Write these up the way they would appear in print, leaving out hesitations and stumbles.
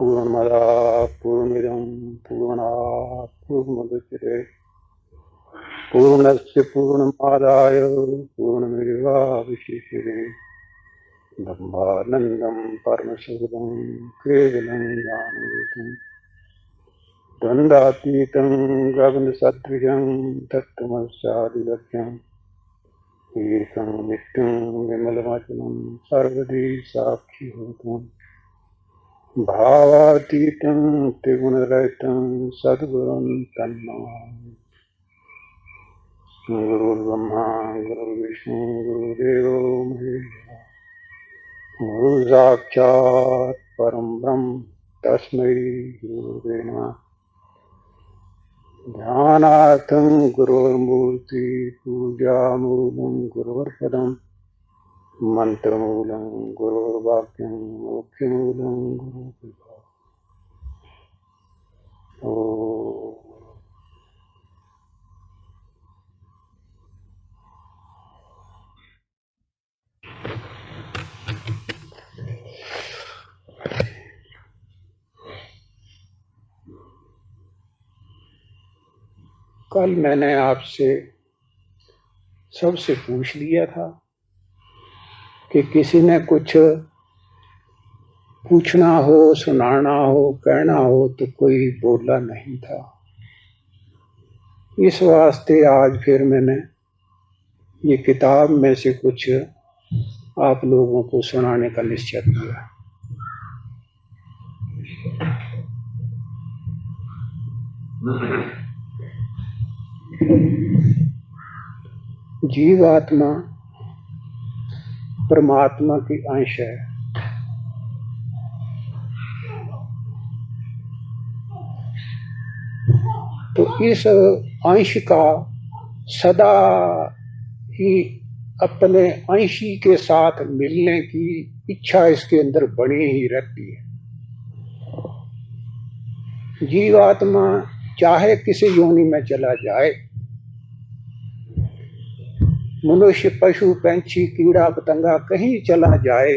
पूर्णमदः पूर्णमिदं पूर्णात् पूर्णमुदच्यते पूर्णस्य पूर्णमादाय पूर्णमेवावशिष्यते ब्रह्मानन्दं परमसुखदं केवलं ज्ञानरूपं द्वन्द्वातीतं गगनसदृशं तत्त्वमस्यादिलक्ष्यम् ईशं नित्यं विमलमचलं सर्वदी साक्षिभूतम् भावातीतं त्रिगुणरहितं सद्गुरुं तन्नमामि। गुरुर्ब्रह्मा गुरुर्विष्णु गुरुदेवो महेश्वरः गुरुसाक्षात् परं ब्रह्म तस्मै गुरुवे नमः। ध्यानार्थं गुरोर्मूर्ति पूजामूलं गुरोर्पदम् मंत्रमूलं गुरुर्वाक्यं मोक्षमूलं गुरुकृपा। कल मैंने आपसे सबसे पूछ लिया था कि किसी ने कुछ पूछना हो, सुनाना हो, कहना हो तो कोई बोला नहीं था। इस वास्ते आज फिर मैंने ये किताब में से कुछ आप लोगों को सुनाने का निश्चय किया। जीवात्मा परमात्मा की अंश है। तो इस अंश का सदा ही अपने अंशी के साथ मिलने की इच्छा इसके अंदर बनी ही रहती है। जीवात्मा चाहे किसी योनि में चला जाए, मनुष्य पशु पंछी कीड़ा पतंगा कहीं चला जाए,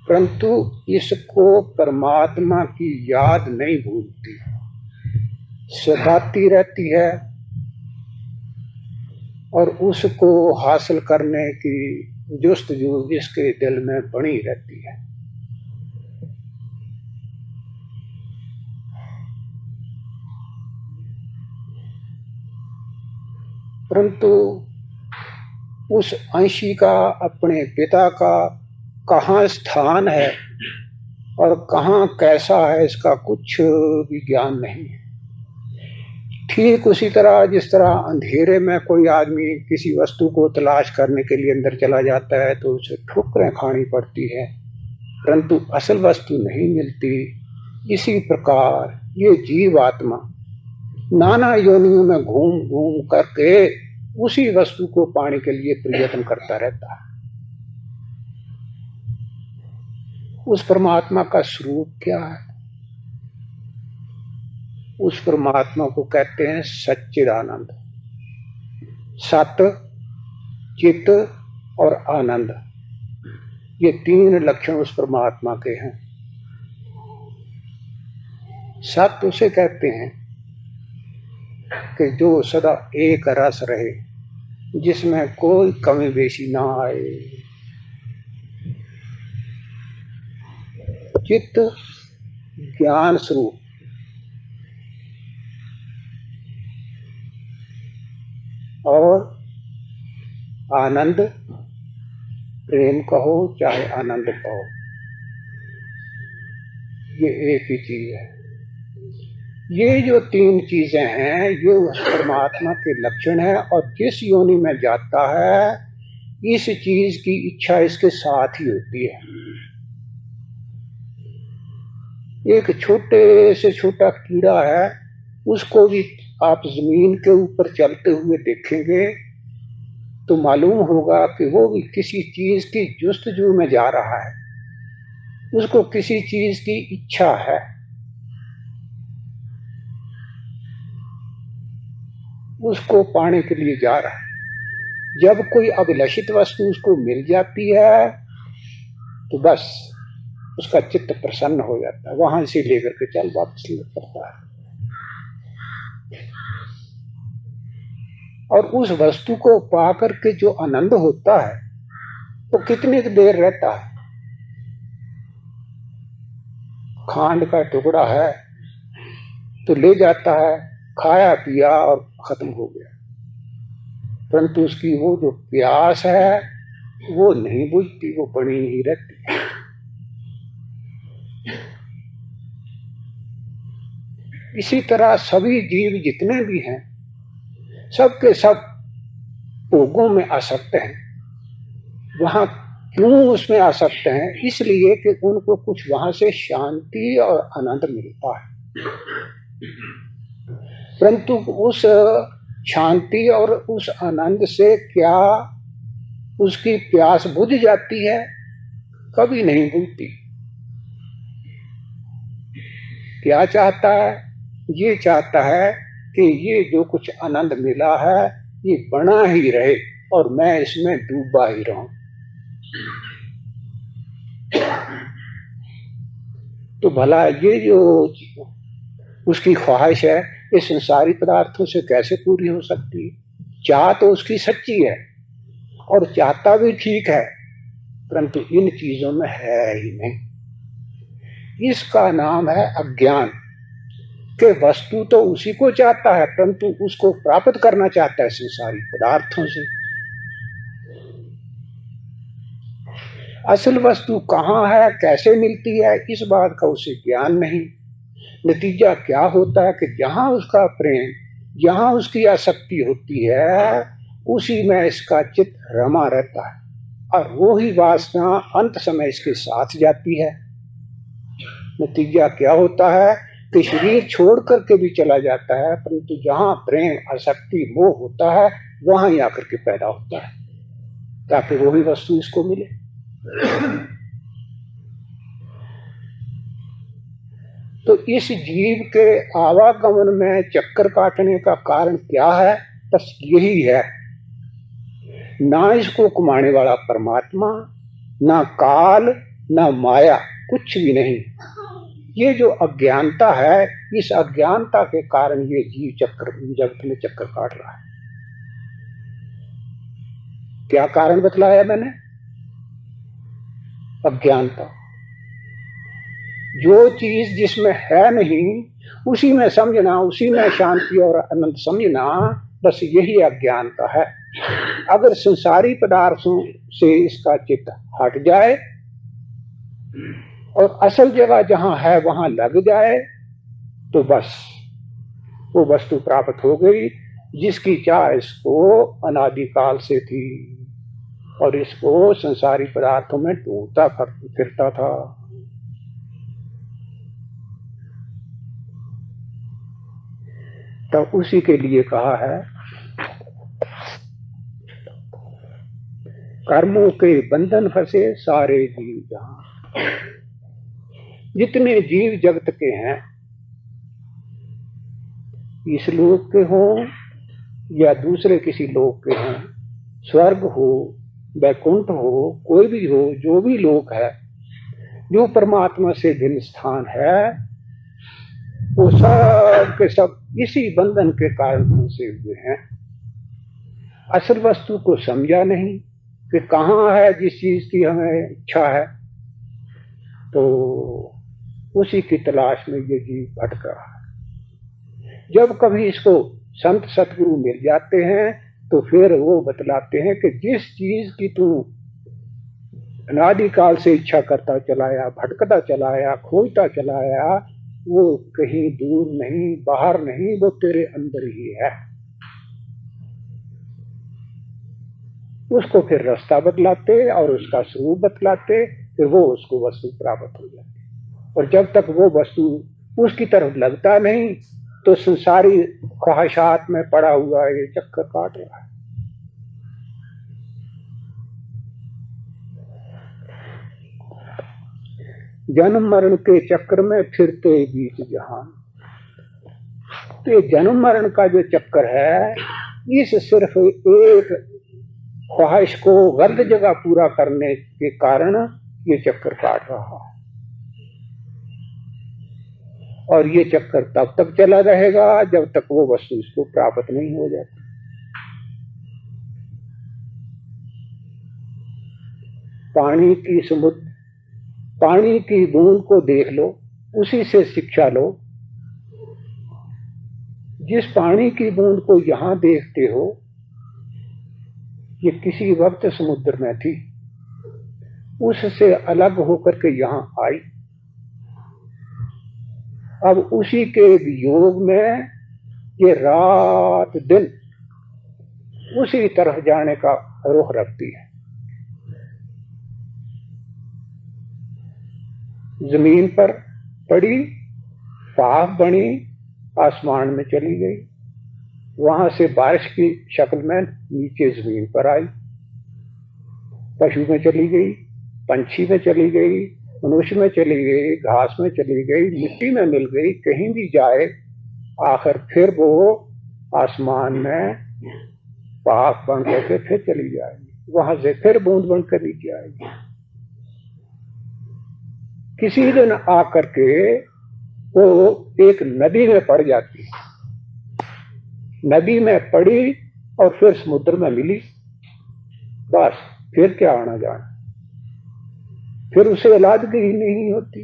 परंतु इसको परमात्मा की याद नहीं भूलती, सताती रहती है और उसको हासिल करने की जुस्तजू इसके दिल में बनी रहती है। परंतु उस अंशी का अपने पिता का कहाँ स्थान है और कहाँ कैसा है, इसका कुछ भी ज्ञान नहीं है। ठीक उसी तरह जिस तरह अंधेरे में कोई आदमी किसी वस्तु को तलाश करने के लिए अंदर चला जाता है तो उसे ठोकरें खानी पड़ती है, परंतु असल वस्तु नहीं मिलती। इसी प्रकार ये जीवात्मा नाना योनियों में घूम घूम करके उसी वस्तु को पाने के लिए प्रयत्न करता रहता है। उस परमात्मा का स्वरूप क्या है? उस परमात्मा को कहते हैं सच्चिदानंद। सत, चित और आनंद, ये तीन लक्षण उस परमात्मा के हैं। सत उसे कहते हैं कि जो सदा एक रस रहे, जिसमें कोई कमी बेशी ना आए। चित्त ज्ञान स्वरूप, और आनंद प्रेम कहो चाहे आनंद कहो, ये एक ही चीज है। ये जो तीन चीजें हैं ये उस परमात्मा के लक्षण है, और जिस योनि में जाता है इस चीज की इच्छा इसके साथ ही होती है। एक छोटे से छोटा कीड़ा है, उसको भी आप जमीन के ऊपर चलते हुए देखेंगे तो मालूम होगा कि वो भी किसी चीज की जुस्तजू में जा रहा है, उसको किसी चीज की इच्छा है। उसको पाने के लिए जा रहा है। जब कोई अभिलषित वस्तु उसको मिल जाती है तो बस उसका चित्त प्रसन्न हो जाता है, वहां से लेकर के चल वापस पड़ता है। और उस वस्तु को पाकर के जो आनंद होता है वो कितनी देर रहता है। खांड का टुकड़ा है तो ले जाता है, खाया पिया और खत्म हो गया, परंतु उसकी वो जो प्यास है वो नहीं बुझती, वो बनी ही रहती है। इसी तरह सभी जीव जितने भी हैं सबके सब भोगों में आसक्त हैं। वहां क्यों उसमें आसक्त हैं? इसलिए कि उनको कुछ वहां से शांति और आनंद मिलता है, परंतु उस शांति और उस आनंद से क्या उसकी प्यास बुझ जाती है? कभी नहीं बुझती। क्या चाहता है? ये चाहता है कि ये जो कुछ आनंद मिला है ये बना ही रहे और मैं इसमें डूबा ही रहूं। तो भला ये जो उसकी ख्वाहिश है ये संसारी पदार्थों से कैसे पूरी हो सकती है? चाह तो उसकी सच्ची है और चाहता भी ठीक है, परंतु इन चीजों में है ही नहीं। इसका नाम है अज्ञान। कि वस्तु तो उसी को चाहता है परंतु उसको प्राप्त करना चाहता है संसारी पदार्थों से। असल वस्तु कहाँ है, कैसे मिलती है, इस बात का उसे ज्ञान नहीं। नतीजा क्या होता है कि जहां उसका प्रेम, जहां उसकी आसक्ति होती है उसी में इसका चित्त रमा रहता है और वो ही वासना अंत समय इसके साथ जाती है। नतीजा क्या होता है कि शरीर छोड़ करके भी चला जाता है, परंतु जहां प्रेम, आसक्ति, मोह होता है वहां ही आकर के पैदा होता है ताकि वही वस्तु इसको मिले। तो इस जीव के आवागमन में चक्कर काटने का कारण क्या है? बस यही है, ना इसको कमाने वाला परमात्मा, ना काल, ना माया, कुछ भी नहीं। ये जो अज्ञानता है, इस अज्ञानता के कारण ये जीव चक्कर जगत में चक्कर काट रहा है। क्या कारण बतलाया मैंने? अज्ञानता। जो चीज जिसमें है नहीं उसी में समझना, उसी में शांति और आनंद समझना, बस यही अज्ञानता है। अगर संसारी पदार्थों से इसका चित्त हट जाए और असल जगह जहां है वहां लग जाए तो बस वो वस्तु प्राप्त हो गई जिसकी चाह इसको अनादिकाल से थी और इसको संसारी पदार्थों में ढूंढता फिरता था। तो उसी के लिए कहा है कर्मों के बंधन फंसे सारे जीव जहां। जितने जीव जगत के हैं, इस लोक के हों या दूसरे किसी लोक के हों, स्वर्ग हो, वैकुंठ हो, कोई भी हो, जो भी लोक है, जो परमात्मा से भिन्न स्थान है, वो सब के सब इसी बंधन के कारण फंसे हुए हैं। असल वस्तु को समझा नहीं कि कहाँ है जिस चीज की हमें इच्छा है, तो उसी की तलाश में ये जीव भटक रहा है। जब कभी इसको संत सतगुरु मिल जाते हैं तो फिर वो बतलाते हैं कि जिस चीज की तू अनादिकाल से इच्छा करता चलाया, भटकता चलाया, खोजता चलाया, वो कहीं दूर नहीं, बाहर नहीं, वो तेरे अंदर ही है। उसको फिर रास्ता बतलाते और उसका स्वरूप बतलाते, फिर वो उसको वस्तु प्राप्त हो जाती। और जब तक वो वस्तु उसकी तरफ लगता नहीं तो संसारी ख्वाहिशात में पड़ा हुआ ये चक्कर काट रहा है। जन्म मरण के चक्कर में फिरते बीच जहान। तो ये जन्म मरण का जो चक्कर है, इस सिर्फ एक ख्वाहिश को गर्द जगह पूरा करने के कारण ये चक्कर काट रहा है। और ये चक्कर तब तक चला रहेगा जब तक वो वस्तु इसको प्राप्त नहीं हो जाती। पानी की बूंद को देख लो, उसी से शिक्षा लो। जिस पानी की बूंद को यहां देखते हो, ये किसी वक्त समुद्र में थी, उससे अलग होकर के यहां आई। अब उसी के वियोग में ये रात दिन उसी तरह जाने का रुख रखती है। जमीन पर पड़ी, भाप बनी, आसमान में चली गई, वहां से बारिश की शक्ल में नीचे जमीन पर आई, पशु में चली गई, पंछी में चली गई, मनुष्य में चली गई, घास में चली गई, मिट्टी में मिल गई, कहीं भी जाए आखिर फिर वो आसमान में भाप बन करके फिर चली जाएगी, वहां से फिर बूंद बनकर नीचे आएगी। किसी दिन आकर के वो एक नदी में पड़ जाती है, नदी में पड़ी और फिर समुद्र में मिली, बस फिर क्या आना जाना, फिर उसे औलादगी ही नहीं होती।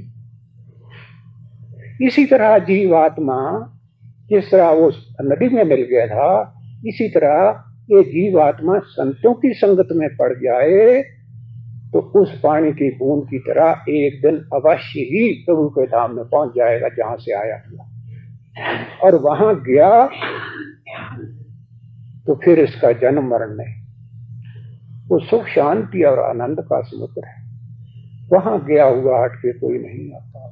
इसी तरह जीवात्मा जिस तरह वो नदी में मिल गया था, इसी तरह ये जीवात्मा संतों की संगत में पड़ जाए तो उस पानी की बूंद की तरह एक दिन अवश्य ही प्रभु के धाम में पहुंच जाएगा जहां से आया था। और वहां गया तो फिर इसका जन्म मरण नहीं, वो सुख शांति और आनंद का समुद्र है, वहां गया हुआ हट के कोई नहीं आता।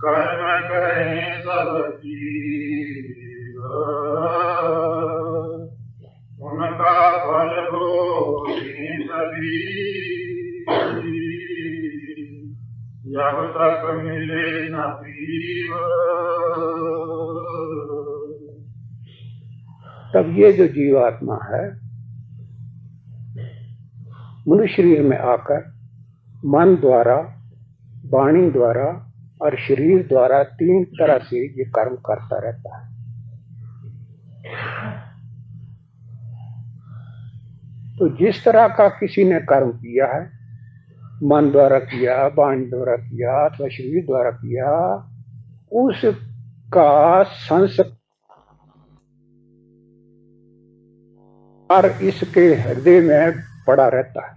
कर्म करें सब जीव, उनका फल भोगी सभी, जब तक मिले न पीव। तब ये जो जीवात्मा है मनुष्य शरीर में आकर मन द्वारा, वाणी द्वारा और शरीर द्वारा तीन तरह से ये कर्म करता रहता है। तो जिस तरह का किसी ने कर्म किया है, मन द्वारा किया, वाणी द्वारा किया अथवा शरीर द्वारा किया, उसका संस्कार इसके हृदय में पड़ा रहता है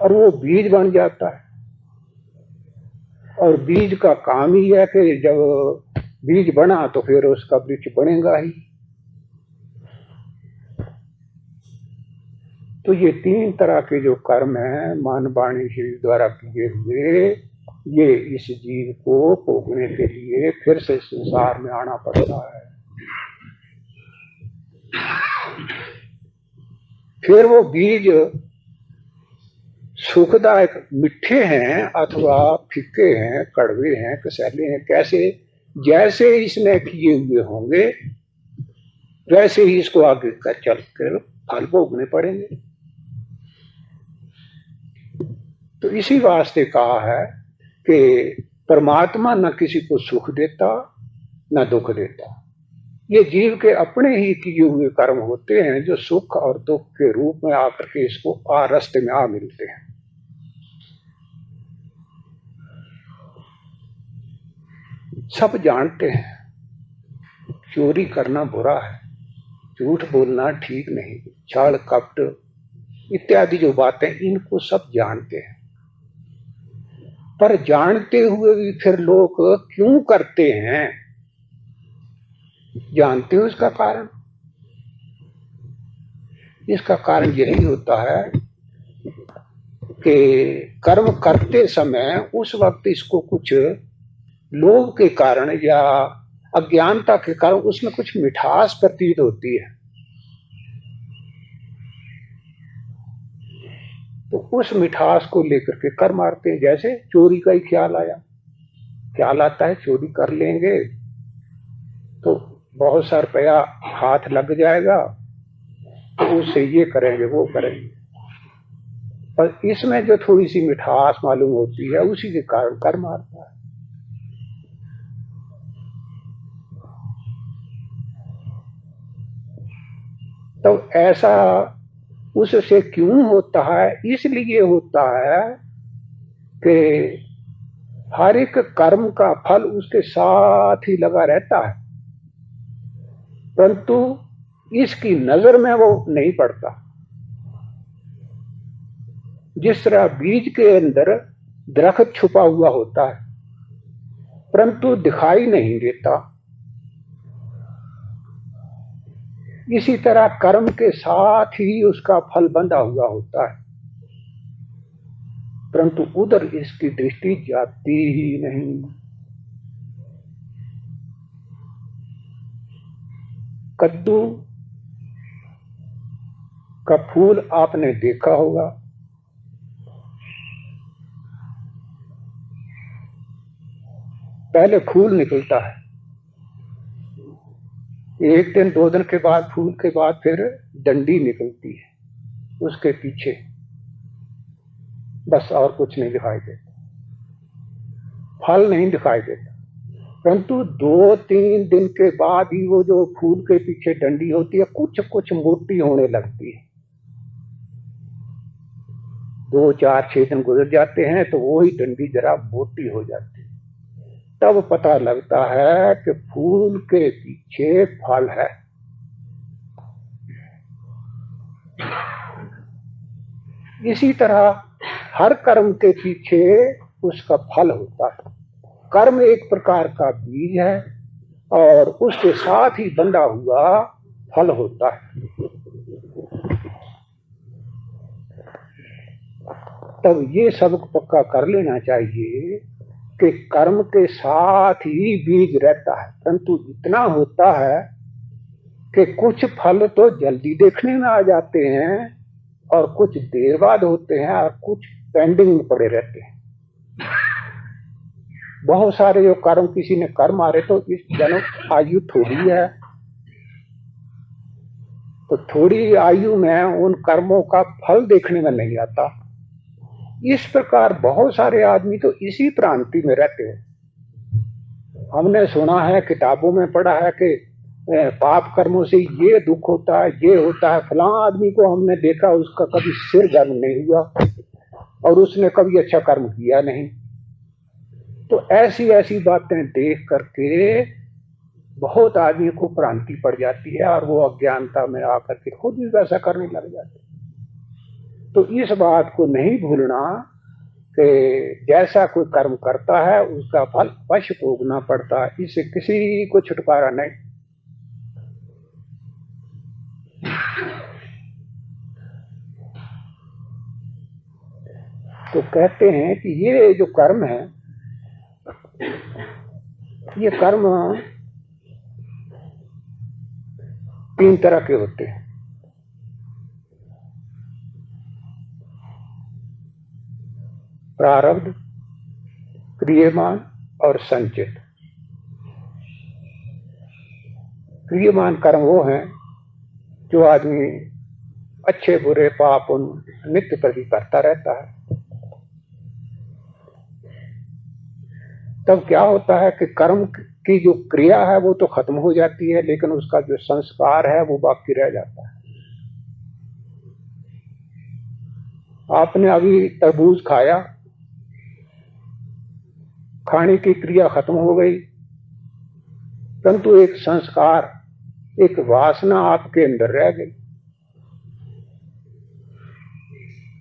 और वो बीज बन जाता है। और बीज का काम ही है कि जब बीज बना तो फिर उसका वृक्ष बनेगा ही। तो ये तीन तरह के जो कर्म हैं मन वाणी शरीर द्वारा किए हुए, ये इस जीव को भोगने के लिए फिर से संसार में आना पड़ता है। फिर वो बीज सुखदायक मीठे हैं अथवा फीके हैं, कड़वे हैं, कसैले हैं, कैसे जैसे इसने किए हुए होंगे वैसे ही इसको आगे कर चल कर फल भोगने पड़ेंगे। तो इसी वास्ते कहा है कि परमात्मा न किसी को सुख देता न दुख देता, ये जीव के अपने ही किए हुए कर्म होते हैं जो सुख और दुख के रूप में आकर के इसको रास्ते में आ मिलते हैं। सब जानते हैं चोरी करना बुरा है, झूठ बोलना ठीक नहीं, छल कपट इत्यादि जो बातें, इनको सब जानते हैं। पर जानते हुए भी फिर लोग क्यों करते हैं? जानते हो इसका कारण? इसका कारण यही होता है कि कर्म करते समय उस वक्त इसको कुछ लोभ के कारण या अज्ञानता के कारण उसमें कुछ मिठास प्रतीत होती है, तो उस मिठास को लेकर के कर मारते हैं। जैसे चोरी का ही ख्याल आया, ख्याल आता है चोरी कर लेंगे तो बहुत सा रुपया हाथ लग जाएगा, तो उससे ये करेंगे वो करेंगे, पर इसमें जो थोड़ी सी मिठास मालूम होती है उसी के कारण कर्म आता है। तो ऐसा उससे क्यों होता है? इसलिए होता है कि हर एक कर्म का फल उसके साथ ही लगा रहता है, परंतु इसकी नजर में वो नहीं पड़ता। जिस तरह बीज के अंदर दरख्त छुपा हुआ होता है परंतु दिखाई नहीं देता, इसी तरह कर्म के साथ ही उसका फल बंधा हुआ होता है, परंतु उधर इसकी दृष्टि जाती ही नहीं। कद्दू का फूल आपने देखा होगा, पहले फूल निकलता है, एक दिन दो दिन के बाद फूल के बाद फिर डंडी निकलती है उसके पीछे, बस और कुछ नहीं दिखाई देता, फल नहीं दिखाई देता। परंतु दो तीन दिन के बाद ही वो जो फूल के पीछे डंडी होती है कुछ कुछ मोटी होने लगती है। 2 4 6 दिन गुजर जाते हैं तो वो ही डंडी जरा मोटी हो जाती है, तब पता लगता है कि फूल के पीछे फल है। इसी तरह हर कर्म के पीछे उसका फल होता है। कर्म एक प्रकार का बीज है और उसके साथ ही बंधा हुआ फल होता है। तब ये सब पक्का कर लेना चाहिए कि कर्म के साथ ही बीज रहता है, परंतु इतना होता है कि कुछ फल तो जल्दी देखने में आ जाते हैं और कुछ देर बाद होते हैं और कुछ पेंडिंग में पड़े रहते हैं। बहुत सारे जो कर्म किसी ने कर मारे तो इस जन्म आयु थोड़ी है, तो थोड़ी आयु में उन कर्मों का फल देखने में नहीं आता। इस प्रकार बहुत सारे आदमी तो इसी प्रांति में रहते हैं। हमने सुना है, किताबों में पढ़ा है कि पाप कर्मों से ये दुख होता है, ये होता है। फलां आदमी को हमने देखा उसका कभी सिर गर्म नहीं हुआ और उसने कभी अच्छा कर्म किया नहीं। तो ऐसी ऐसी बातें देख करके बहुत आदमी को भ्रांति पड़ जाती है और वो अज्ञानता में आकर के खुद भी वैसा करने लग जाते। तो इस बात को नहीं भूलना कि जैसा कोई कर्म करता है उसका फल अवश्य भोगना पड़ता है, इससे किसी को छुटकारा नहीं। तो कहते हैं कि ये जो कर्म है, ये कर्म 3 तरह के होते हैं। प्रारब्ध, क्रियमान और संचित। क्रियमान कर्म वो हैं जो आदमी अच्छे बुरे पाप नित्य प्रति करता रहता है। तब क्या होता है कि कर्म की जो क्रिया है वो तो खत्म हो जाती है, लेकिन उसका जो संस्कार है वो बाकी रह जाता है। आपने अभी तरबूज खाया, खाने की क्रिया खत्म हो गई, परंतु एक संस्कार, एक वासना आपके अंदर रह गई,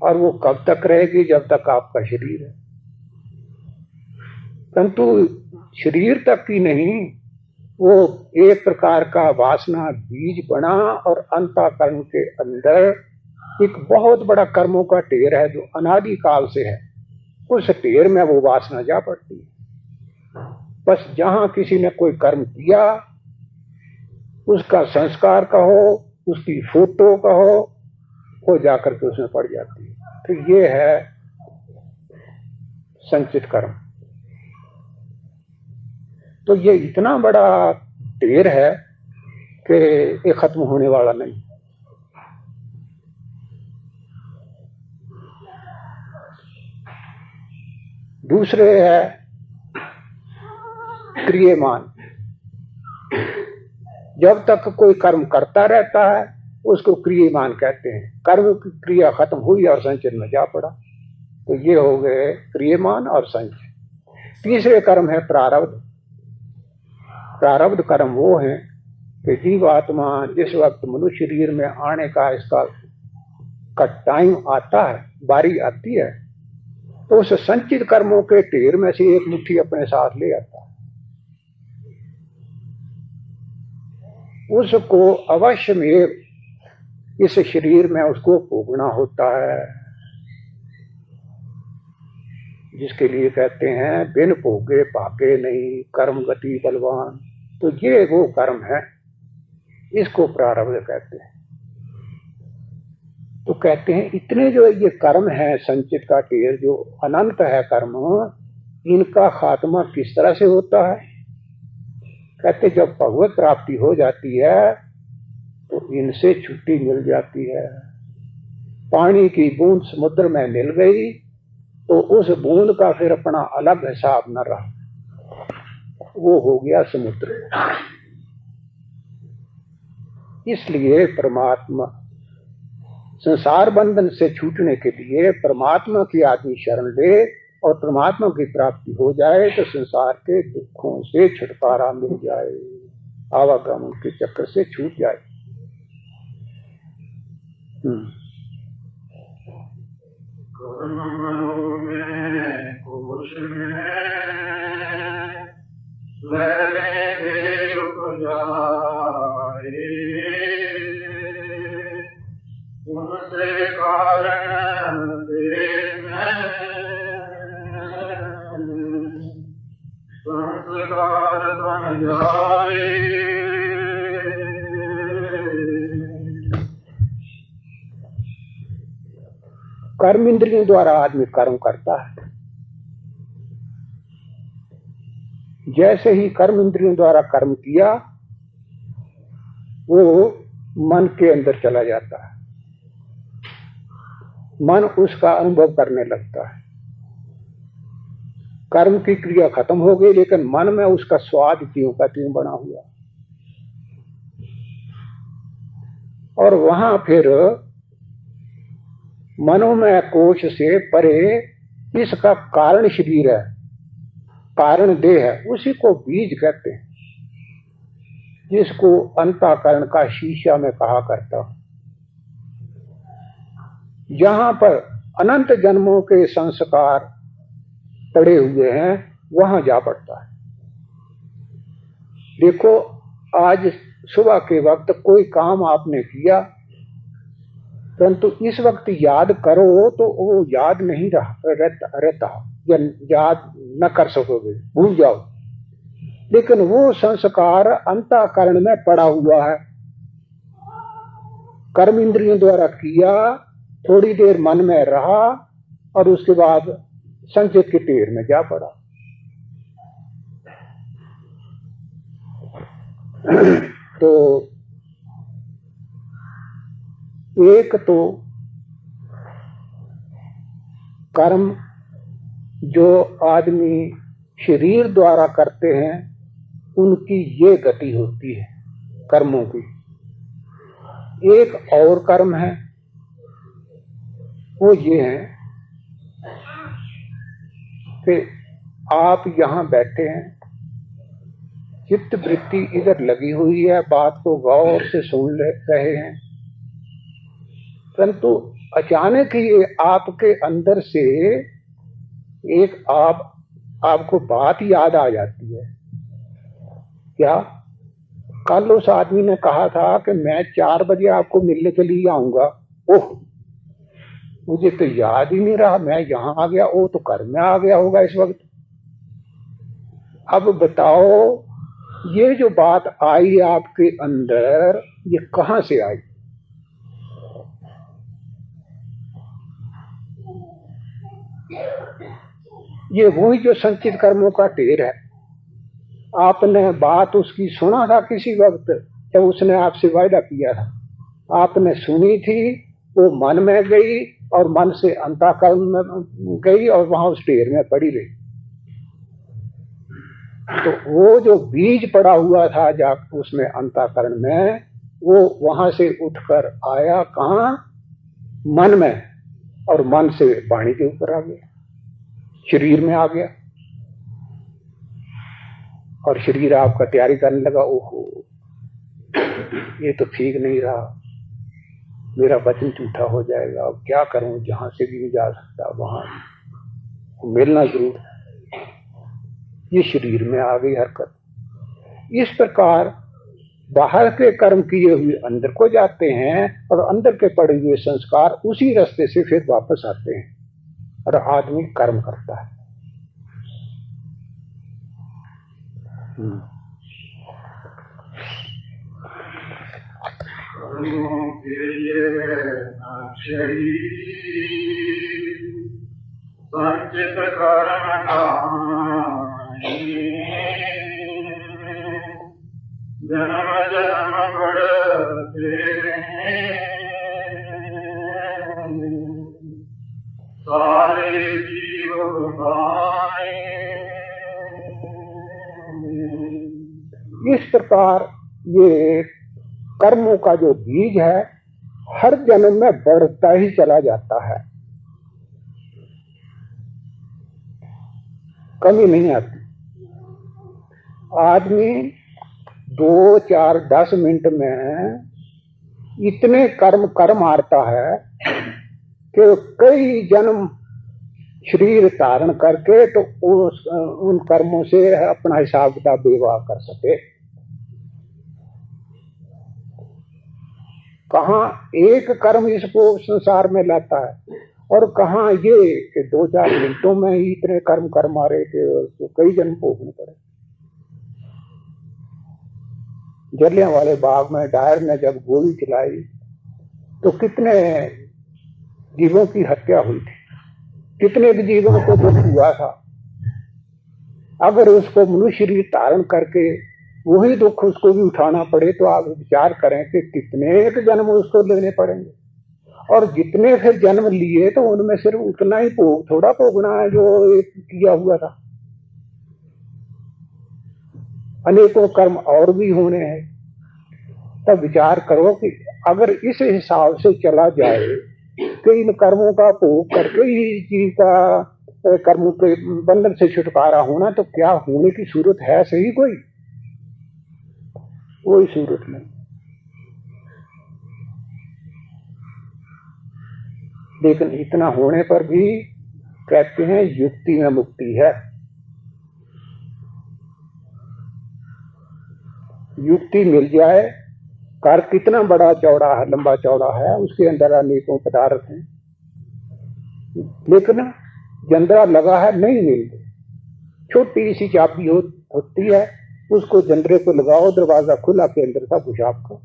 और वो कब तक रहेगी? जब तक आपका शरीर है। परंतु शरीर तक ही नहीं, वो एक प्रकार का वासना बीज बना और अंतःकरण के अंदर एक बहुत बड़ा कर्मों का ढेर है जो अनादि काल से है। उस ढेर में वो वासना जा पड़ती है। बस जहां किसी ने कोई कर्म किया, उसका संस्कार कहो, उसकी फोटो कहो, वो जाकर के उसमें पड़ जाती है। तो ये है संचित कर्म। तो ये इतना बड़ा ढेर है कि ये खत्म होने वाला नहीं। दूसरे है क्रियमान। जब तक कोई कर्म करता रहता है उसको क्रियमान कहते हैं। कर्म की क्रिया खत्म हुई और संचित में जा पड़ा, तो ये हो गए क्रियमान और संचित। तीसरे कर्म है प्रारब्ध। प्रारब्ध कर्म वो है कि जीवात्मा जिस वक्त मनुष्य शरीर में आने का इसका टाइम आता है, बारी आती है, तो उस संचित कर्मों के ढेर में से एक मुट्ठी अपने साथ ले आता है। उसको अवश्य में इस शरीर में उसको भोगना होता है, जिसके लिए कहते हैं बिन भोगे भागे नहीं, कर्म गति बलवान। तो ये वो कर्म है, इसको प्रारब्ध कहते हैं। तो कहते हैं इतने जो ये कर्म है संचित का ढेर जो अनंत है कर्म, इनका खात्मा किस तरह से होता है? कहते जब भगवत प्राप्ति हो जाती है तो इनसे छुट्टी मिल जाती है। पानी की बूंद समुद्र में मिल गई तो उस बूंद का फिर अपना अलग हिसाब न रहा, वो हो गया समुद्र। इसलिए परमात्मा संसार बंधन से छूटने के लिए परमात्मा की आदमी शरण ले और परमात्मा की प्राप्ति हो जाए तो संसार के दुखों से छुटकारा मिल जाए, आवागमन के चक्र से छूट जाए। उनसे कारण संस्कार बन जाए। कर्म इंद्रियों द्वारा आदमी कर्म करता है। जैसे ही कर्म इंद्रियों द्वारा कर्म किया वो मन के अंदर चला जाता है, मन उसका अनुभव करने लगता है। कर्म की क्रिया खत्म हो गई लेकिन मन में उसका स्वाद त्यों का त्यों बना हुआ, और वहां फिर मनोमय कोश से परे इसका कारण शरीर है, कारण देह है, उसी को बीज कहते हैं, जिसको अंतःकरण का शीशा में कहा करता हूं। जहां पर अनंत जन्मों के संस्कार पड़े हुए हैं वहां जा पड़ता है। देखो आज सुबह के वक्त कोई काम आपने किया परंतु इस वक्त याद करो तो वो याद नहीं रहता या याद न कर सकोगे, भूल जाओ। लेकिन वो संस्कार अंतःकरण में पड़ा हुआ है, कर्म इंद्रियों द्वारा किया, थोड़ी देर मन में रहा और उसके बाद संचित के ढेर में जा पड़ा। तो एक तो कर्म जो आदमी शरीर द्वारा करते हैं उनकी ये गति होती है कर्मों की। एक और कर्म है वो ये है कि आप यहां बैठे हैं, चित्त वृत्ति इधर लगी हुई है, बात को गौर से सुन रहे हैं, परंतु अचानक ही आपके अंदर से एक आपको बात याद आ जाती है। क्या? कल उस आदमी ने कहा था कि मैं 4 बजे आपको मिलने के लिए आऊंगा। ओह, मुझे तो याद ही नहीं रहा, मैं यहां आ गया, वो तो घर में आ गया होगा इस वक्त। अब बताओ ये जो बात आई आपके अंदर ये कहां से आई? ये वही जो संचित कर्मों का ढेर है। आपने बात उसकी सुना था किसी वक्त जब उसने आपसे वायदा किया था, आपने सुनी थी, वो मन में गई और मन से अंतःकरण में गई और वहां उस ढेर में पड़ी रही। तो वो जो बीज पड़ा हुआ था जा उसमें अंतःकरण में, वो वहां से उठकर आया कहाँ? मन में, और मन से वाणी के ऊपर आ गया, शरीर में आ गया, और शरीर आपका तैयारी करने लगा, ओहो ये तो ठीक नहीं रहा, मेरा वचन झूठा हो जाएगा, अब क्या करूं, जहां से भी नहीं जा सकता वहां मिलना जरूर। ये शरीर में आ गई हरकत। इस प्रकार बाहर के कर्म किए हुए अंदर को जाते हैं और अंदर के पड़े हुए संस्कार उसी रास्ते से फिर वापस आते हैं और आदमी कर्म करता है। संचित कर्म जन्म जन्म बढ़ते सारे जीव इस प्रकार ये कर्मों का जो बीज है हर जन्म में बढ़ता ही चला जाता है, कमी नहीं आती। आदमी 2, 4, 10 मिनट में इतने कर्म कर मारता है कि कई जन्म शरीर धारण करके तो उन कर्मों से अपना हिसाब किताब बेवा कर सके। कहाँ एक कर्म इसको संसार में लाता है और कहाँ ये कि 2-4 मिनटों में ही इतने कर्म कर मारे कि उसको कई जन्म भोगने पड़े। जलियांवाले बाग में डायर ने जब गोली चलाई तो कितने जीवों की हत्या हुई थी, कितने जीवों को दुख हुआ था। अगर उसको मनुष्य शरीर धारण करके वही दुख उसको भी उठाना पड़े तो आप विचार करें कि कितने जन्म उसको लेने पड़ेंगे, और जितने फिर जन्म लिए तो उनमें सिर्फ उतना ही भोग थोड़ा भोगना है जो एक किया हुआ था, अनेकों कर्म और भी होने हैं। तब विचार करो कि अगर इस हिसाब से चला जाए कि इन कर्मों का भोग करके ही जीव का कर्मों के बंधन से छुटकारा होना, तो क्या होने की सूरत है सही? कोई सूरत नहीं। लेकिन इतना होने पर भी कहते हैं युक्ति में मुक्ति है। युक्ति मिल जाए, कार कितना बड़ा चौड़ा है, लंबा चौड़ा है, उसके अंदर अनेकों पदार्थ हैं, लेकिन जंदरा लगा है नहीं मिलते। छोटी सी चाबी होती है, उसको जंदरे को लगाओ, दरवाजा खुला के अंदर था कुछ आपका।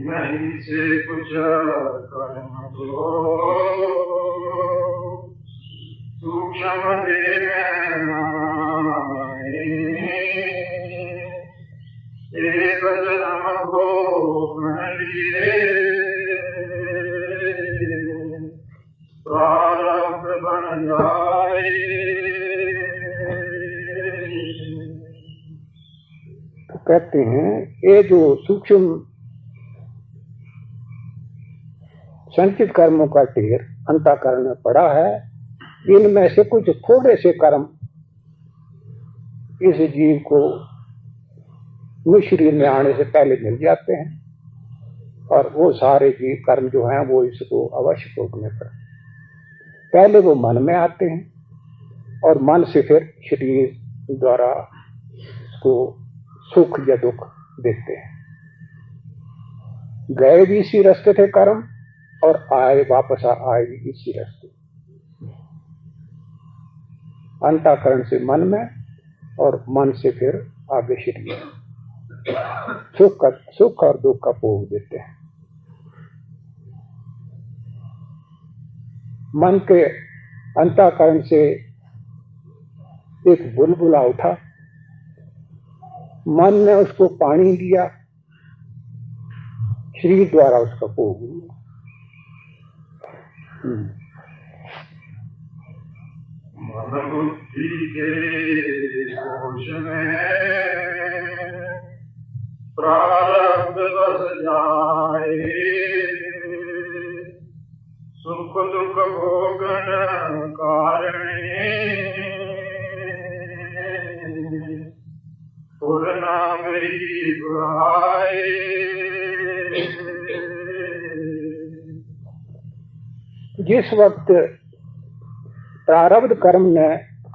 नहीं से कुछ कर्म दो सूक्ष्म एक जन्म भोग प्रारब्ध बन जाए। तो कहते हैं ये जो सूक्ष्म संचित कर्मों का ढेर अंतःकरण में पड़ा है, इनमें से कुछ थोड़े से कर्म इस जीव को मनुष्य शरीर में आने से पहले मिल जाते हैं, और वो सारे जीव कर्म जो हैं वो इसको अवश्य भोगने पड़े। पहले वो मन में आते हैं और मन से फिर शरीर द्वारा उसको सुख या दुख देते हैं। गए भी इसी रास्ते थे कर्म और आए वापस आए भी इसी रास्ते, अंतःकरण से मन में और मन से फिर आगे शरीर। सुख और दुख का भोग देते हैं। मन के अंतःकरण से एक बुलबुला उठा, मन ने उसको पानी दिया, शरीर द्वारा उसका पोग हुआ। मन बुद्धि के कोश में प्रारब्ध बस जाए, सुख दुख भोगन कारणे पूर्णा मेरी बुराई। जिस वक्त प्रारब्ध कर्म ने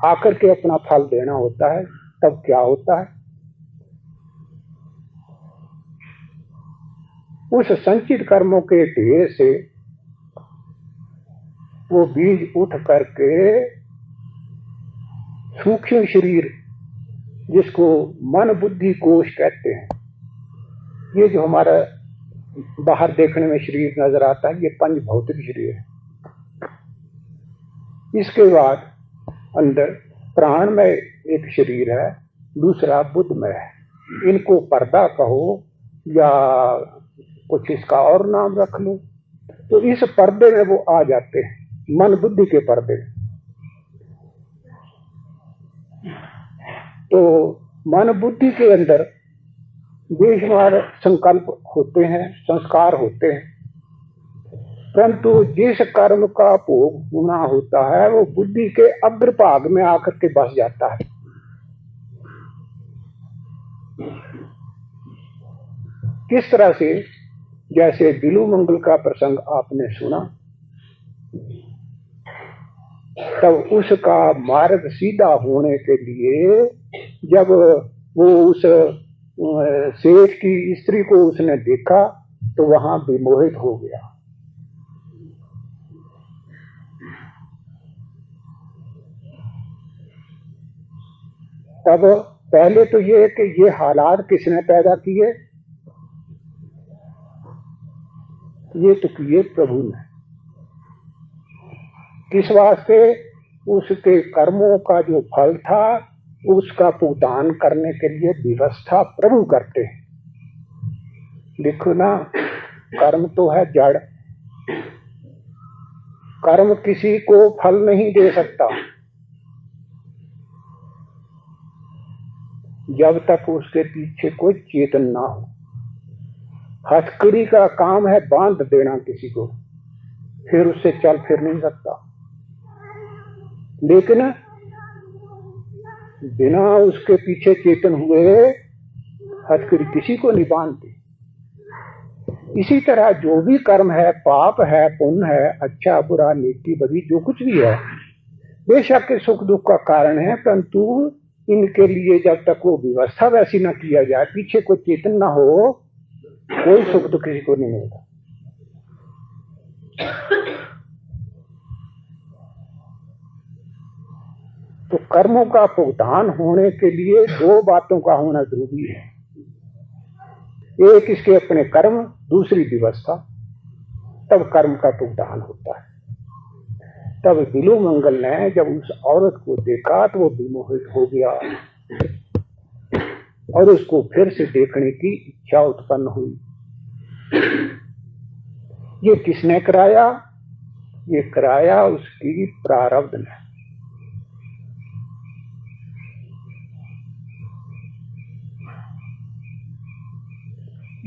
आकर के अपना फल देना होता है, तब क्या होता है? उस संचित कर्मों के ढेर से वो बीज उठ करके सूक्ष्म शरीर, जिसको मन बुद्धि कोश कहते हैं, ये जो हमारा बाहर देखने में शरीर नजर आता है, ये पंच भौतिक शरीर है। इसके बाद अंदर प्राण में एक शरीर है, दूसरा बुद्ध में है। इनको पर्दा कहो या कुछ इसका और नाम रख लो। तो इस पर्दे में वो आ जाते हैं, मन बुद्धि के पर्दे। तो मन बुद्धि के अंदर बेशुमार संकल्प होते हैं, संस्कार होते हैं, परंतु जिस कर्म का भोग होना होता है वो बुद्धि के अग्रभाग में आकर के बस जाता है। किस तरह से? जैसे बिलू मंगल का प्रसंग आपने सुना, तब उसका मार्ग सीधा होने के लिए जब वो उस सेठ की स्त्री को उसने देखा तो वहां विमोहित हो गया। तब पहले तो ये कि ये हालात किसने पैदा किए? ये तो किए प्रभु ने। किस वास्ते? उसके कर्मों का जो फल था उसका भुगतान करने के लिए व्यवस्था प्रभु करते हैं। देखो ना, कर्म तो है जड़, कर्म किसी को फल नहीं दे सकता जब तक उसके पीछे कोई चेतन ना हो। हथकड़ी का काम है बांध देना किसी को, फिर उससे चल फिर नहीं सकता। लेकिन बिना उसके पीछे चेतन हुए हथकड़ी किसी को नहीं बांधती। इसी तरह जो भी कर्म है, पाप है, पुण्य है, अच्छा बुरा, नीति बदी, जो कुछ भी है, बेशक सुख दुख का कारण है, परंतु इनके लिए जब तक वो व्यवस्था वैसी न किया जाए, पीछे कोई चेतन ना हो, कोई सुख दुख किसी को नहीं मिलता। तो कर्मों का भुगतान होने के लिए दो बातों का होना जरूरी है। एक इसके अपने कर्म, दूसरी व्यवस्था, तब कर्म का भुगतान होता है। तब बिलू मंगल ने जब उस औरत को देखा तो वो विमोहित हो गया और उसको फिर से देखने की इच्छा उत्पन्न हुई। ये किसने कराया? ये कराया उसकी प्रारब्ध ने।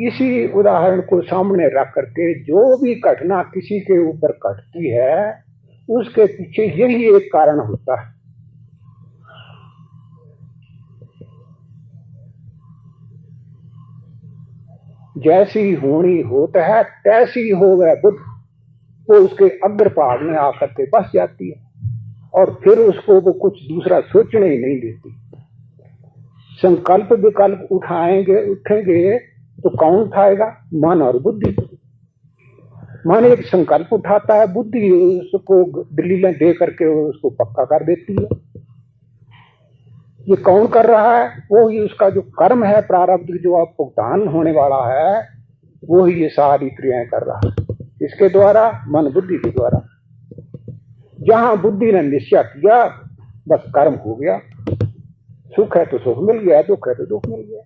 इसी उदाहरण को सामने रख करके जो भी घटना किसी के ऊपर घटती है उसके पीछे यही एक कारण होता है। जैसी होनी होता है तैसी हो गया बुद्ध, वो उसके अग्रभाग में आकर के बस जाती है और फिर उसको वो कुछ दूसरा सोचने ही नहीं देती। संकल्प विकल्प उठेंगे तो कौन उठाएगा? मन और बुद्धि। मन एक संकल्प उठाता है, बुद्धि उसको दलीलें दे करके उसको पक्का कर देती है। ये कौन कर रहा है? वो ही उसका जो कर्म है, प्रारब्ध जो आप भुगतान होने वाला है, वो ही ये सारी क्रियाएं कर रहा है। इसके द्वारा, मन बुद्धि के द्वारा। जहां बुद्धि ने निश्चय किया बस कर्म हो गया। सुख है तो सुख मिल गया, दुख है तो दुख मिल गया।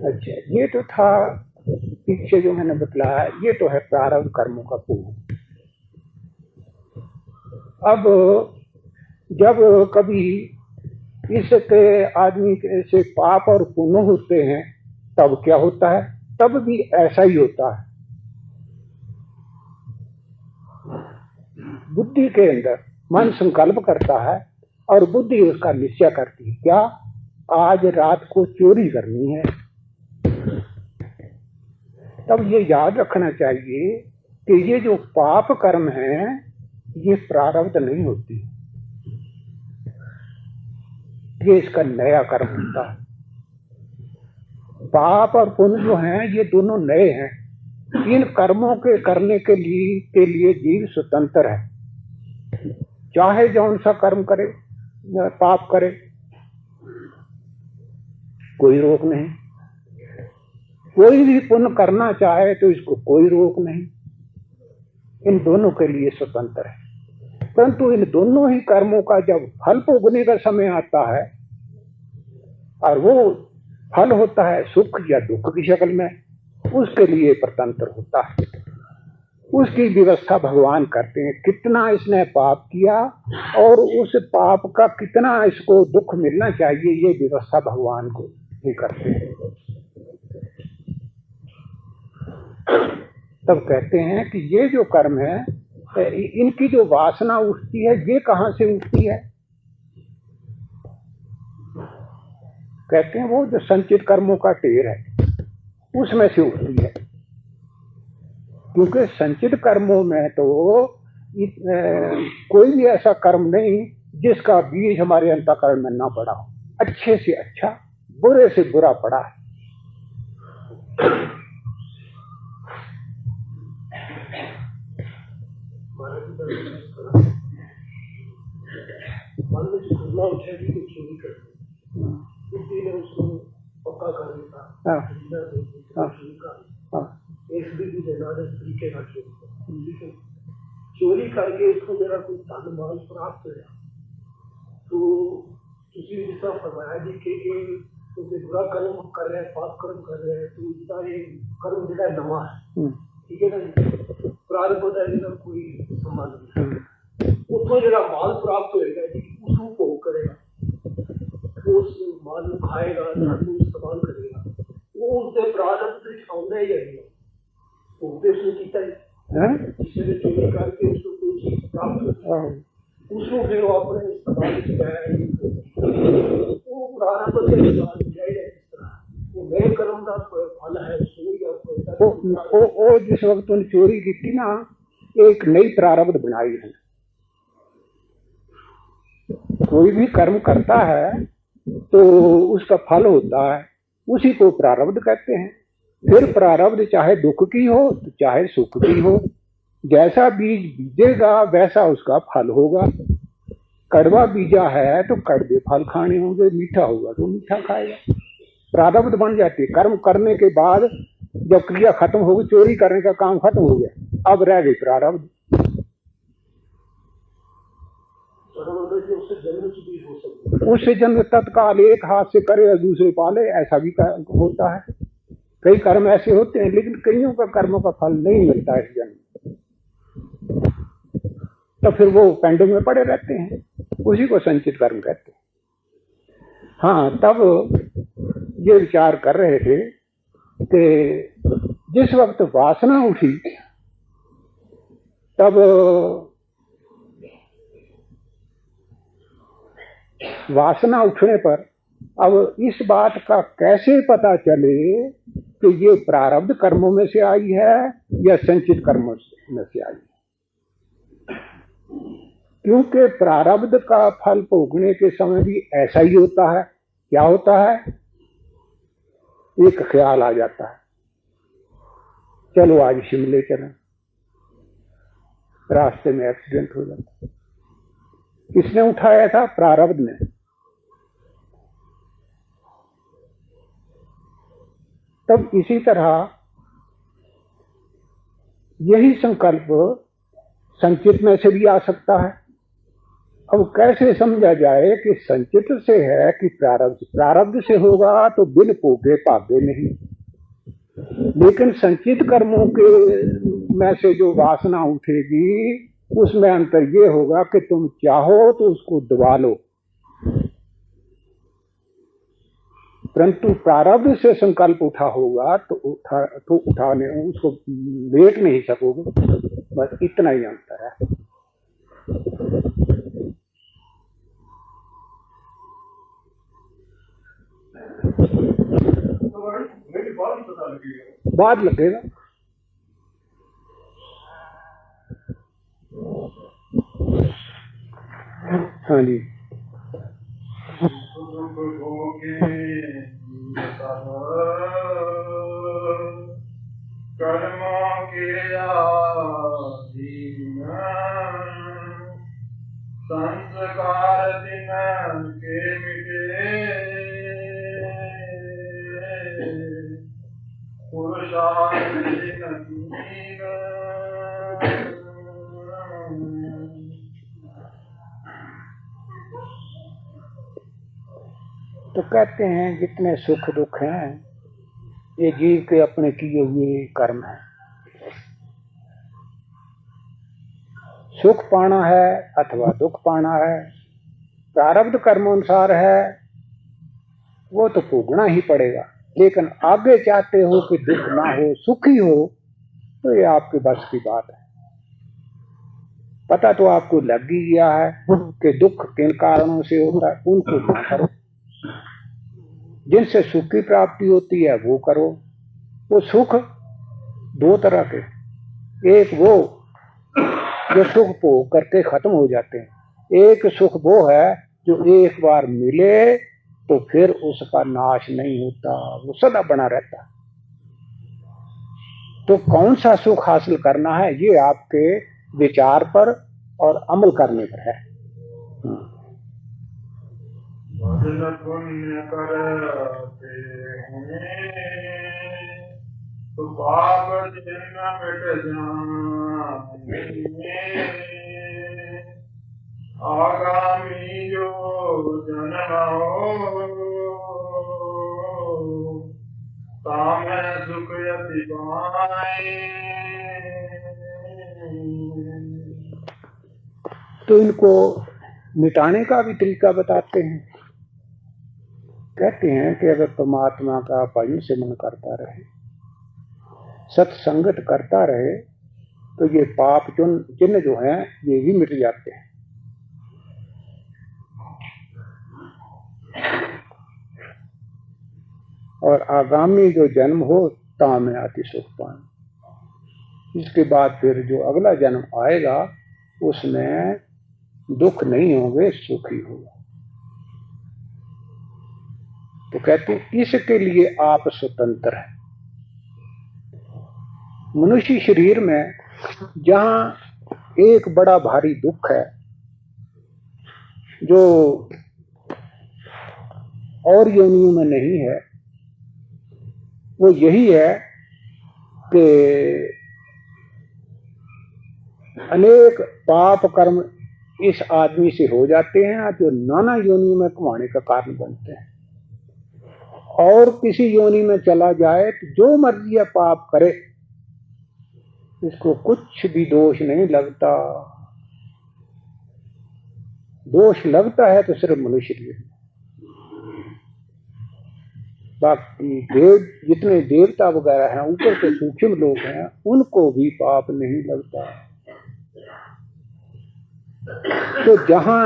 अच्छा, ये तो था पीछे जो मैंने बतलाया, ये तो है प्रारब्ध कर्मों का पूर्ण। अब जब कभी इसके आदमी से पाप और पुण्य होते हैं तब क्या होता है? तब भी ऐसा ही होता है। बुद्धि के अंदर मन संकल्प करता है और बुद्धि उसका निश्चय करती है, क्या आज रात को चोरी करनी है। तब ये याद रखना चाहिए कि ये जो पाप कर्म है ये प्रारब्ध नहीं होती, ये इसका नया कर्म होता है। पाप और पुण्य जो हैं ये दोनों नए हैं। इन कर्मों के करने के लिए जीव स्वतंत्र है, चाहे जौन सा कर्म करे, पाप करे, कोई रोक नहीं। कोई भी पुण्य करना चाहे तो इसको कोई रोक नहीं, इन दोनों के लिए स्वतंत्र है। परंतु इन दोनों ही कर्मों का जब फल भोगने का समय आता है और वो फल होता है सुख या दुख की शक्ल में, उसके लिए स्वतंत्र होता है। उसकी व्यवस्था भगवान करते हैं, कितना इसने पाप किया और उस पाप का कितना इसको दुख मिलना चाहिए, ये व्यवस्था भगवान को ही करते हैं। तब कहते हैं कि ये जो कर्म है, इनकी जो वासना उठती है, ये कहां से उठती है? कहते हैं वो जो संचित कर्मों का ढेर है उसमें से उठती है। क्योंकि संचित कर्मों में तो कोई भी ऐसा कर्म नहीं जिसका बीज हमारे अंतःकरण में ना पड़ा हो। अच्छे से अच्छा, बुरे से बुरा पड़ा है। चोरी करके उसको मेरा कोई धन माल प्राप्त होया तो किसी ने जिसका फरमाया जी कि तो बुरा कर्म कर रहे हैं, पाप कर्म कर रहे हैं, तो इसका ये कर्म जो है नवा है, ठीक है ना। प्रारंभ होता है कोई संबंध नहीं, उसको जो माल प्राप्त होगा जी उसको भोग करेगा, उस माल को खाएगा, इस्तेमाल करेगा, वो उसके प्रारंभ से छाउंदा ही है, उसने किया जिससे चोरी करके उसको कोई चीज प्राप्त होती है, उसको फिर वो अपने इस्तेमाल वो प्रारंभ से वो नए कर्म का फल है। वो जिस वक्त उन्हें चोरी की थी ना, एक नई प्रारब्ध बनाई है। कोई भी कर्म करता है तो उसका फल होता है, उसी को प्रारब्ध कहते हैं। फिर प्रारब्ध चाहे दुख की हो तो चाहे सुख की हो, जैसा बीज बीजेगा वैसा उसका फल होगा। कड़वा बीजा है तो कड़वे फल खाने होंगे, मीठा होगा तो मीठा खाएगा। प्रारब्ध बन जाती है। कर्म करने के बाद जब क्रिया खत्म हो गई, चोरी करने का काम खत्म हो गया, अब रह गई प्रारब्ध। उससे जन्म तत्काल एक हाथ से करे और दूसरे पाले, ऐसा भी होता है। कई कर्म ऐसे होते हैं, लेकिन कईयों का कर्मों का फल नहीं मिलता इस जन्म, तो फिर वो पेंडिंग में पड़े रहते हैं, उसी को संचित कर्म कहते हैं। हाँ, तब ये विचार कर रहे थे कि जिस वक्त वासना उठी तब वासना उठने पर अब इस बात का कैसे पता चले कि ये प्रारब्ध कर्मों में से आई है या संचित कर्मों में से आई है? क्योंकि प्रारब्ध का फल भोगने के समय भी ऐसा ही होता है। क्या होता है? एक ख्याल आ जाता है, चलो आज शिमले चलें, रास्ते में एक्सीडेंट हो जाता है। किसने उठाया था? प्रारब्ध ने। तब इसी तरह यही संकल्प संचित में से भी आ सकता है। अब कैसे समझा जाए कि संचित से है कि प्रारब्ध से होगा तो बिन भोगे भागे नहीं। लेकिन संचित कर्मों के में से जो वासना उठेगी उसमें अंतर ये होगा कि तुम चाहो तो उसको दबा लो, परंतु प्रारब्ध से संकल्प उठा होगा तो उठाने उसको लेट नहीं सकोगे। बस इतना ही अंतर है। बाद लगेगा। हाँ जी। कर्मों के आधीन संस्कार दिन के मिटे पुरुषार्थ दिन तो कहते हैं जितने सुख दुख हैं ये जीव के अपने किए हुए कर्म हैं। सुख पाना है अथवा दुख पाना है, प्रारब्ध कर्म अनुसार है, वो तो भोगना ही पड़ेगा। लेकिन आगे चाहते हो कि दुख ना हो, सुखी हो, तो ये आपके बस की बात है। पता तो आपको लग ही गया है कि दुख किन कारणों से होता है, उनको ना करो। जिनसे सुख की प्राप्ति होती है वो करो। वो सुख दो तरह के, एक वो जो सुख भोग करके खत्म हो जाते हैं, एक सुख वो है जो एक बार मिले तो फिर उसका नाश नहीं होता, वो सदा बना रहता है। तो कौन सा सुख हासिल करना है ये आपके विचार पर और अमल करने पर है। पुण्य करते हैं तो पाप जिन मिट जाएंगे, आगामी जो जन्म हो तामे सुख यति पाए। तो इनको मिटाने का भी तरीका बताते हैं। कहते हैं कि अगर परमात्मा का भजन सिमरन करता रहे, सत्संगत करता रहे, तो ये पाप चिन्ह जो हैं ये भी मिट जाते हैं। और आगामी जो जन्म हो तामे अति सुख पाए। इसके बाद फिर जो अगला जन्म आएगा उसमें दुख नहीं होंगे, सुख ही होगा। तो कहते हैं इसके लिए आप स्वतंत्र हैं। मनुष्य शरीर में जहां एक बड़ा भारी दुख है जो और योनियों में नहीं है, वो यही है कि अनेक पाप कर्म इस आदमी से हो जाते हैं जो नाना योनियों में कमाने का कारण बनते हैं। और किसी योनि में चला जाए तो जो मर्जी है पाप करे, इसको कुछ भी दोष नहीं लगता। दोष लगता है तो सिर्फ मनुष्य के। बाकी जितने देवता वगैरह हैं, ऊपर के सूक्ष्म लोग हैं, उनको भी पाप नहीं लगता। तो जहां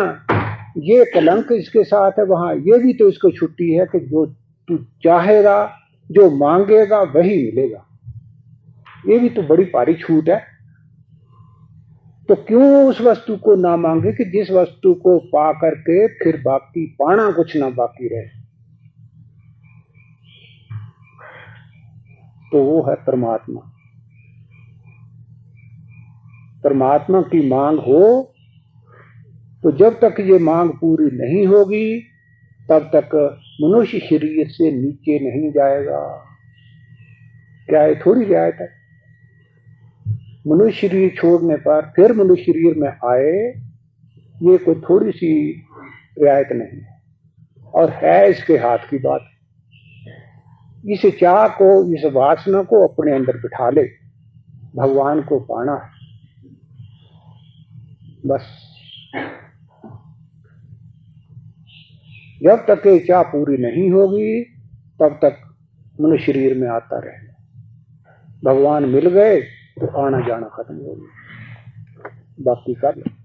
ये कलंक इसके साथ है, वहां ये भी तो इसको छुट्टी है कि जो तू चाहेगा, जो मांगेगा वही मिलेगा। ये भी तो बड़ी भारी छूट है। तो क्यों उस वस्तु को ना मांगे कि जिस वस्तु को पा करके फिर बाकी पाना कुछ ना बाकी रहे। तो वो है परमात्मा। परमात्मा की मांग हो तो जब तक ये मांग पूरी नहीं होगी तब तक मनुष्य शरीर से नीचे नहीं जाएगा। क्या है? थोड़ी रियायत है। मनुष्य शरीर छोड़ने पर फिर मनुष्य शरीर में आए, ये कोई थोड़ी सी रियायत नहीं है, और है इसके हाथ की बात। इस चाह को, इस वासना को अपने अंदर बिठा ले, भगवान को पाना है बस। जब तक ये चाह पूरी नहीं होगी तब तक मनुष्य शरीर में आता रहेगा। भगवान मिल गए तो आना जाना खत्म हो गया। बाकी कर लो।